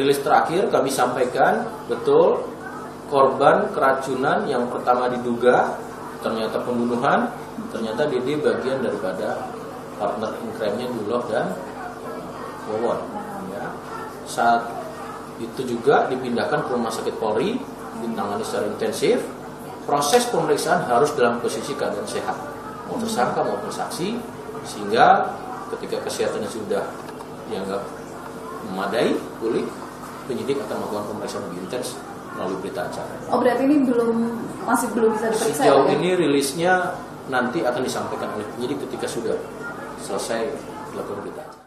rilis terakhir kami sampaikan betul korban keracunan yang pertama diduga ternyata pembunuhan, ternyata DD bagian daripada partner in crime-nya Duloh dan Wawon. Ya. Saat itu juga dipindahkan ke rumah sakit Polri, ditangani secara intensif. Proses pemeriksaan harus dalam posisi keadaan sehat, mau tersangka maupun saksi, sehingga ketika kesehatannya sudah dianggap memadai, pulih, penyidik akan melakukan pemeriksaan lebih intens melalui berita acara. Oh, berarti ini masih belum bisa diperiksa? Sejauh ini rilisnya nanti akan disampaikan oleh penyidik ketika sudah selesai dilakukan berita acara.